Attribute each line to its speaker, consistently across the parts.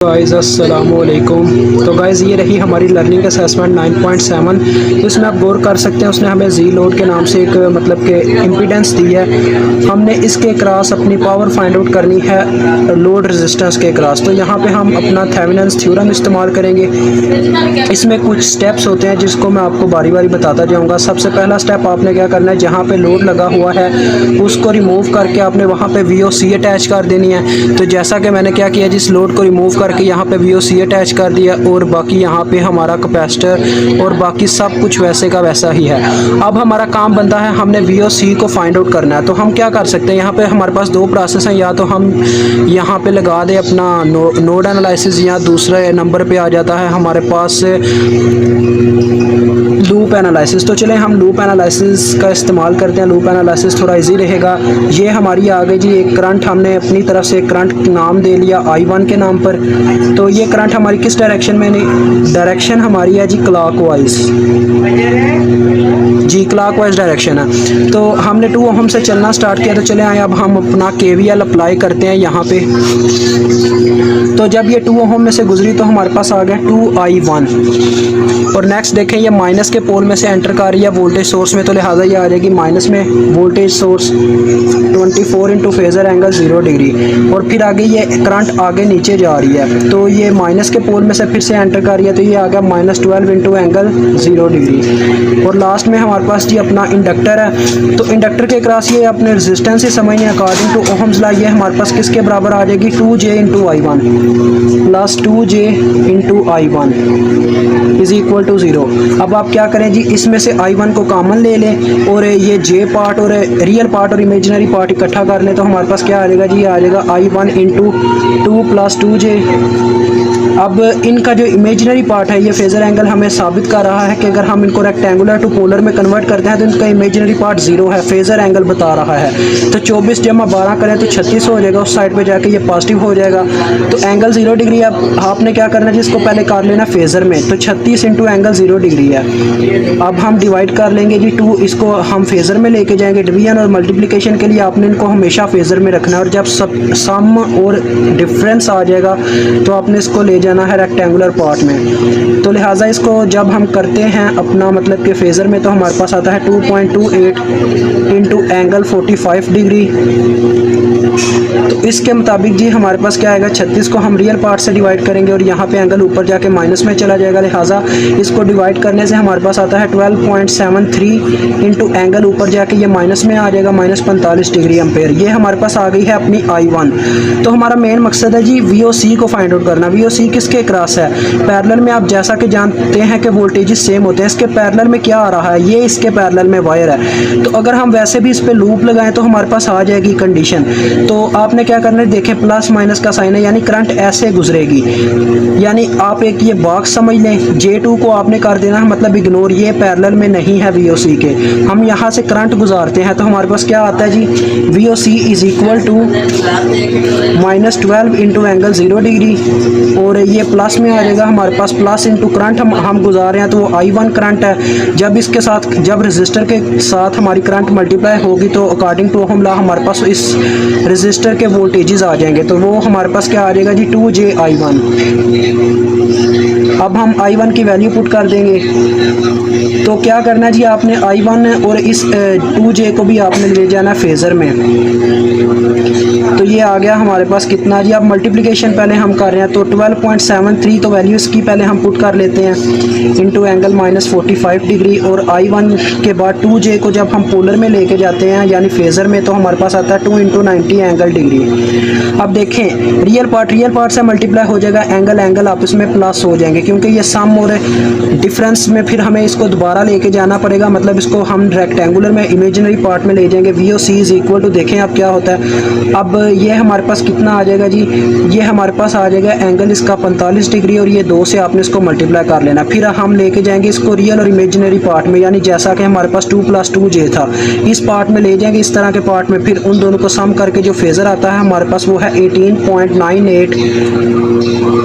Speaker 1: Guys अस्सलामुअलैकुम। तो guys ये रही हमारी लर्निंग असेसमेंट 9.7। इसमें आप गौर कर सकते हैं उसने हमें जी लोड के नाम से एक मतलब के इम्पीडेंस दी है। हमने इसके क्रॉस अपनी पावर फाइंड आउट करनी है लोड रेजिस्टेंस के क्रॉस। तो यहाँ पे हम अपना थेवेनिन्स थ्योरम इस्तेमाल करेंगे। इसमें कुछ स्टेप्स होते हैं जिसको मैं आपको बारी बारी बताता जाऊँगा। सबसे पहला स्टेप आपने क्या करना है, जहाँ पे लोड लगा हुआ है उसको रिमूव करके आपने वहाँ पे VOC अटैच कर देनी है। तो जैसा कि मैंने क्या किया, जिस लोड को रिमूव करके यहाँ पे VOC अटैच कर दिया और बाकी यहाँ पे हमारा कैपेसिटर और बाकी सब कुछ वैसे का वैसा ही है। अब हमारा काम बनता है, हमने VOC को फाइंड आउट करना है। तो हम क्या कर सकते हैं, यहाँ पे हमारे पास दो प्रोसेस हैं। या तो हम यहाँ पे लगा दें अपना नोड एनालिसिस, या दूसरे नंबर पे आ जाता है हमारे पास लूप एनालिसिस। तो चलें हम लूप एनालिसिस का इस्तेमाल करते हैं। लूप एनालिसिस थोड़ा इजी रहेगा। ये हमारी आ गई जी एक करंट, हमने अपनी तरफ से करंट नाम दे लिया I1 के नाम पर। तो ये करंट हमारी किस डायरेक्शन में, डायरेक्शन हमारी है जी क्लॉकवाइज, जी क्लॉकवाइज डायरेक्शन है। तो हमने 2 ओहम से चलना स्टार्ट किया। तो चले आए अब हम अपना KVL अप्लाई करते हैं यहाँ पे। तो जब ये 2 ओहम में से गुजरी तो हमारे पास आ गया 2I1। और नेक्स्ट देखें ये माइनस के पोल में से एंटर कर रही है वोल्टेज सोर्स में, तो लिहाजा ये आ जाएगी माइनस में voltage source 24 into phasor angle 0 degree. और फिर आगे ये करंट आगे नीचे जा रही है, तो ये माइनस के पोल में से फिर से एंटर कर रही है, तो ये आ गया -12 इंटू एंगल 0 डिग्री। और लास्ट में हमारे पास जी अपना इंडक्टर है। तो इंडक्टर के क्रॉस ये अपने रेजिस्टेंस से समझने अकॉर्डिंग टू ओहम्स लॉ ये हमारे पास किसके बराबर आ जाएगी, 2J into I1 plus 2J into I1 is equal to 0। अब आप क्या करें जी, इसमें से I1 को कॉमन ले लें और ये J पार्ट और रियल पार्ट और इमेजिनरी पार्ट इकट्ठा कर लें। तो हमारे पास क्या आ जाएगा जी, आ जाएगा I1 इंटू 2 प्लस 2J। अब इनका जो इमेजिनरी पार्ट है, ये फेजर एंगल हमें साबित कर रहा है कि अगर हम इनको रेक्टेंगुलर टू पोलर में कन्वर्ट करते हैं तो इनका इमेजिनरी पार्ट 0 है, फेजर एंगल बता रहा है। तो 24 जमा 12 करें तो 36 हो जाएगा, उस साइड पे जाके ये पॉजिटिव हो जाएगा। तो एंगल 0 डिग्री। अब आपने क्या करना है जी, इसको पहले कर लेना फेजर में। तो 36 इंटू एंगल 0 डिग्री है। अब हम डिवाइड कर लेंगे जी 2, इसको हम फेजर में लेके जाएंगे। डिवीजन और मल्टीप्लिकेशन के लिए आपने इनको हमेशा फेजर में रखना है, और जब सम और डिफरेंस आ जाएगा तो आपने इसको ले जाना है रेक्टेंगुलर पार्ट में। तो लिहाजा इसको जब हम करते हैं अपना मतलब कि फेजर में, तो हमारे पास आता है 2.28 इंटू एंगल 45 डिग्री। तो इसके मुताबिक जी हमारे पास क्या आएगा, 36 को हम रियल पार्ट से डिवाइड करेंगे और यहाँ पे एंगल ऊपर जाके माइनस में चला जाएगा। लिहाजा इसको डिवाइड करने से हमारे पास आता है 12.73 इंटू एंगल ऊपर जाके ये माइनस में आ जाएगा -45 डिग्री एम्पेयर। ये हमारे पास आ गई है अपनी I1। तो हमारा मेन मकसद है जी VOC को फाइंड आउट करना। VOC किसके क्रॉस है, पैरेलल में। आप जैसा कि जानते हैं कि वोल्टेजेस सेम होते हैं। इसके पैरेलल में क्या आ रहा है, ये इसके पैरेलल में वायर है। तो अगर हम वैसे भी इस पे लूप लगाएं तो हमारे पास आ जाएगी कंडीशन। तो आपने क्या करना है, देखें प्लस माइनस का साइन है, यानी करंट ऐसे गुजरेगी। यानी आप एक ये बॉक्स समझ लें, J2 को आपने कर देना है मतलब इग्नोर, ये पैरेलल में नहीं है VOC के। हम यहाँ से करंट गुजारते हैं तो हमारे पास क्या आता है जी, VOC is equal to -12 into angle 0 degree. और ये प्लस में आ जाएगा हमारे पास, प्लस इंटू करंट हम गुजार रहे हैं तो वो I1 करंट है। जब इसके साथ, जब रेजिस्टर के साथ हमारी करंट मल्टीप्लाई होगी तो अकॉर्डिंग टू ओहम लॉ हमारे पास इस रेजिस्टर के वोल्टेजेस आ जाएंगे। तो वो हमारे पास क्या आ जाएगा जी, 2J I1। अब हम I1 की वैल्यू पुट कर देंगे। तो क्या करना है जी, आपने I1 और इस 2J को भी आपने ले जाना फेजर में। तो ये आ गया हमारे पास कितना जी, अब मल्टीप्लिकेशन पहले हम कर रहे हैं। तो 12.73 तो वैल्यू इसकी पहले हम पुट कर लेते हैं इंटू एंगल -45 डिग्री। और I1 के बाद 2J को जब हम पोलर में लेके जाते हैं यानी फेजर में, तो हमारे पास आता है 2 इंटू 90 एंगल डिग्री। अब देखें रियल पार्ट से मल्टीप्लाई हो जाएगा, एंगल आपस में प्लस हो जाएंगे, क्योंकि ये सम और डिफरेंस में फिर हमें इसको दोबारा लेके जाना पड़ेगा। मतलब इसको हम रेक्टेंगुलर में इमेजिनरी पार्ट में ले जाएंगे। VOC इज इक्वल टू, देखें अब क्या होता है। अब ये हमारे पास कितना आ जाएगा जी, ये हमारे पास आ जाएगा एंगल इसका 45 डिग्री, और ये 2 से आपने इसको मल्टीप्लाई कर लेना। फिर हम लेके जाएंगे इसको रियल और इमेजिनरी पार्ट में, यानी जैसा कि हमारे पास 2 प्लस 2J था, इस पार्ट में ले जाएंगे, इस तरह के पार्ट में। फिर उन दोनों को सम करके जो फेजर आता है हमारे पास वो है 18.98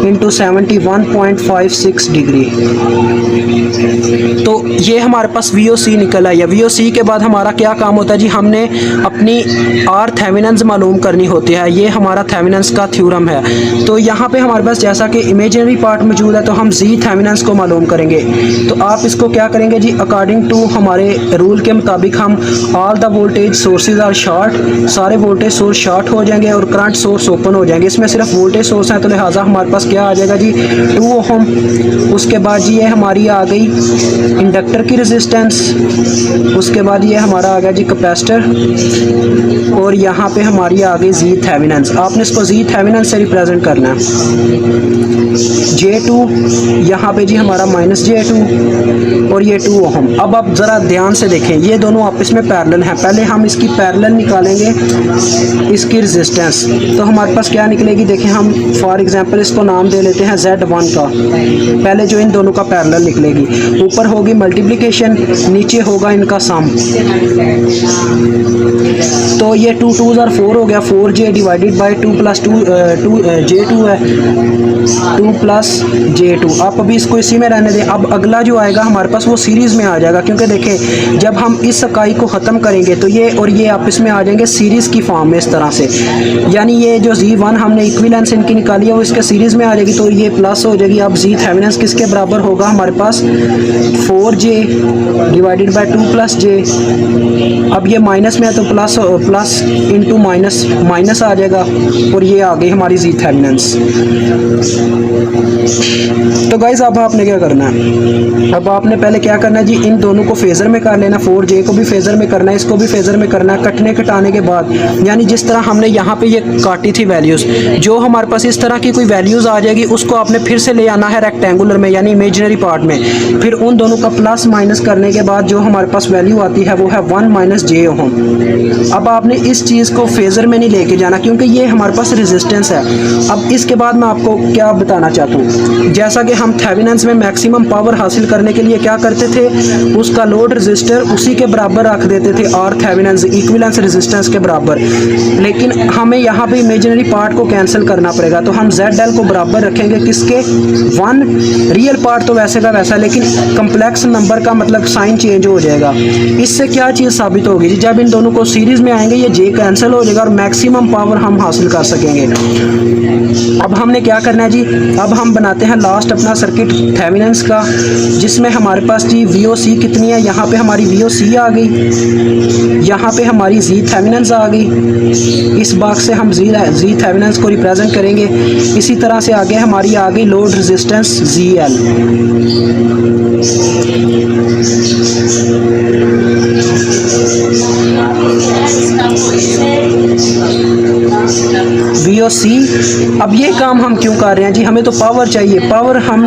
Speaker 1: इंटू 71.56 डिग्री। तो ये हमारे पास VOC निकल आई है। VOC के बाद हमारा क्या काम होता है जी, हमने अपनी R थेवेनिन्स मालूम करनी होती है। ये हमारा थेवेनिन्स का थ्योरम है। तो यहाँ पे हमारे पास जैसा कि इमेजिनरी पार्ट मौजूद है तो हम Z थेवेनिन्स को मालूम करेंगे। तो आप इसको क्या करेंगे जी, अकॉर्डिंग टू हमारे रूल के मुताबिक हम all the voltage sources are short, सारे वोल्टेज सोर्स शॉर्ट हो जाएंगे और करंट सोर्स ओपन हो जाएंगे। इसमें सिर्फ वोल्टेज सोर्स है तो लिहाजा हमारे पास क्या आ जाएगा जी 2 ओहम। उसके बाद जी ये हमारी आ गई इंडक्टर की रेजिस्टेंस, उसके बाद ये हमारा आ गया जी कैपेसिटर, और यहाँ पे हमारी आ गई Z थेवेनिन्स। आपने इसको Z थेवेनिन्स से रिप्रेजेंट करना है। J2 यहाँ पे जी हमारा -J2 और ये 2 ओहम। अब आप ज़रा ध्यान से देखें, ये दोनों आपस में पैरेलल हैं। पहले हम इसकी पैरेलल निकालेंगे इसकी रेजिस्टेंस, तो हमारे पास क्या निकलेगी देखें। हम फॉर एग्जांपल इसको नाम दे लेते हैं Z1 का। पहले जो इन दोनों का पैरेलल निकलेगी, ऊपर होगी मल्टीप्लिकेशन, नीचे होगा इनका सम। तो ये 2 2 और 4 हो गया, 4J डिवाइडेड बाई 2 + 2 J2 है, 2 + J2। आप अभी इसको इसी में रहने दें। अब अगला जो आएगा हमारे पास वो सीरीज़ में आ जाएगा, क्योंकि देखें जब हम इस इकाई को ख़त्म करेंगे तो ये और ये आपस में आ जाएंगे सीरीज़ की फॉर्म में इस तरह से। यानी ये जो Z1 हमने इक्विवेलेंस इनकी निकाली है वो इसके सीरीज़ में आ जाएगी, तो ये प्लस हो जाएगी। अब Z थेवेनिन्स किसके बराबर होगा हमारे पास 4J डिवाइडेड बाई 2 + J। अब ये माइनस में है तो प्लस इंटू माइनस आ जाएगा, और ये आ गई हमारी Z थेवेनिन्स। तो गाइस अब आपने क्या करना है, अब आपने पहले क्या करना है जी, इन दोनों को फेज़र में कर लेना। 4J को भी फेज़र में करना है, इसको भी फेज़र में करना है। कटने कटाने के बाद यानी जिस तरह हमने यहाँ पे ये काटी थी वैल्यूज़, जो हमारे पास इस तरह की कोई वैल्यूज़ आ जाएगी उसको आपने फिर से ले आना है रेक्टेंगुलर में यानी इमेजिनरी पार्ट में। फिर उन दोनों का प्लस माइनस करने के बाद जो हमारे पास वैल्यू आती है वो है 1 - J ओहम। अब आपने इस चीज़ को फेज़र में नहीं लेके जाना, क्योंकि ये हमारे पास रेजिस्टेंस है। अब इसके बाद मैं आपको क्या बताना चाहता हूँ, जैसा कि हम थेवेनिन्स में मैक्सिमम पावर हासिल करने के लिए क्या करते थे, उसका लोड रेजिस्टर उसी के बराबर रख देते थे R थेवेनिन्स इक्विवेलेंस रेजिस्टेंस के बराबर। लेकिन हमें यहाँ पे इमेजिनरी पार्ट को कैंसिल करना पड़ेगा, तो हम ZL को बराबर रखेंगे किसके 1। रियल पार्ट तो वैसे का वैसा, लेकिन कम्प्लेक्स नंबर का मतलब साइन चेंज हो जाएगा। इससे क्या चीज़ साबित होगी, जब इन दोनों को सीरीज़ में आएंगे ये J कैंसिल हो जाएगा और मैक्सिमम पावर हम हासिल कर सकेंगे। अब हमने क्या करना है जी, अब हम बनाते हैं लास्ट अपना सर्किट थेवेनिन्स का, जिसमें हमारे पास जी VOC कितनी है, यहाँ पे हमारी VOC आ गई, यहाँ पे हमारी Z थेवेनिन्स आ गई। इस बॉक्स से हम Z थेवेनिन्स को रिप्रेजेंट करेंगे। इसी तरह से आगे हमारी आ गई लोड रेजिस्टेंस ZL। VOC। अब ये काम हम क्यों कर रहे हैं जी, हमें तो पावर चाहिए। पावर हम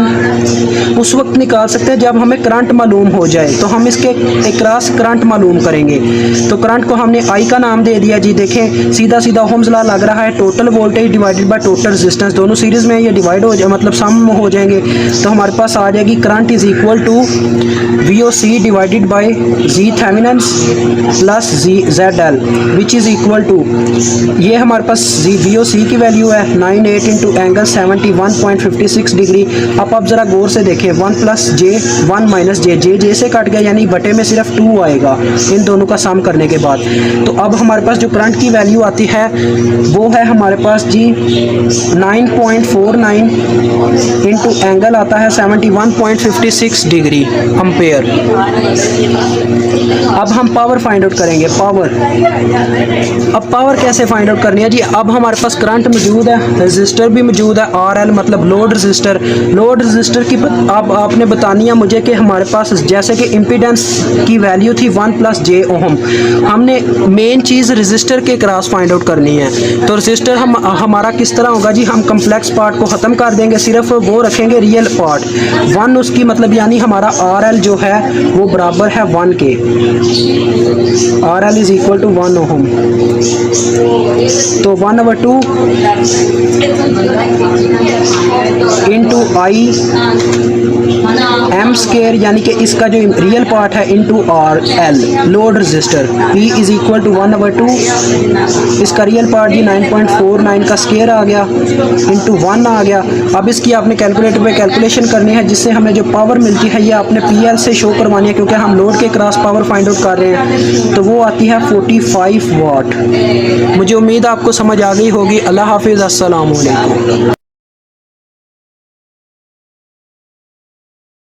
Speaker 1: उस वक्त निकाल सकते हैं जब हमें करंट मालूम हो जाए, तो हम इसके अक्रॉस करंट मालूम करेंगे। तो करंट को हमने I का नाम दे दिया जी। देखें सीधा सीधा ओहम्स लॉ लग रहा है, total voltage divided by total resistance, दोनों सीरीज में ये डिवाइड हो जाए मतलब सम हो जाएंगे। तो हमारे पास आ जाएगी current is equal to VOC divided by Z Thevenin's plus ZL which is equal to, ये हमारे पास VOC की वैल्यू है 98 इंटू एंगल 71.56 डिग्री। अब आप ज़रा गौर से देखें, 1 + J 1 - J, J से कट गया यानी बटे में सिर्फ 2 आएगा इन दोनों का सम करने के बाद। तो अब हमारे पास जो करंट की वैल्यू आती है वो है हमारे पास जी 9.49 इंटू एंगल आता है 71.56 डिग्री एम्पेयर। अब हम पावर फाइंड आउट करेंगे। अब पावर कैसे फाइंड आउट करनी है जी, अब हमारे पास करंट मौजूद है, रेजिस्टर भी मौजूद है RL मतलब लोड रेजिस्टर। लोड रेजिस्टर की अब आपने बतानी है मुझे कि हमारे पास जैसे कि इम्पीडेंस की वैल्यू थी 1 + J ओहम, हमने मेन चीज़ रेजिस्टर के क्रॉस फाइंड आउट करनी है। तो रेजिस्टर हमारा किस तरह होगा जी, हम कम्प्लेक्स पार्ट को ख़त्म कर देंगे, सिर्फ वो रखेंगे रियल पार्ट 1 उसकी मतलब यानी हमारा RL जो है वो बराबर है 1 के। RL is equal to 1 ohm, तो 1/2 इंटू आई एम स्केयर यानी कि इसका जो रियल पार्ट है into R L load resistor P is equal to 1/2 इसका रियल पार्ट जी 9.49 का स्केयर आ गया इंटू 1 आ गया। अब इसकी आपने कैलकुलेटर पे कैलकुलेशन करनी है जिससे हमें जो पावर मिलती है ये आपने PL से शो करवानी है क्योंकि हम लोड के क्रॉस पावर फाइंड आउट कर रहे हैं। तो वो आती है 45 वाट। मुझे उम्मीद आपको समझ आ गई होगी। अल्लाह हाफिज़, अस्सलाम वालेकुम।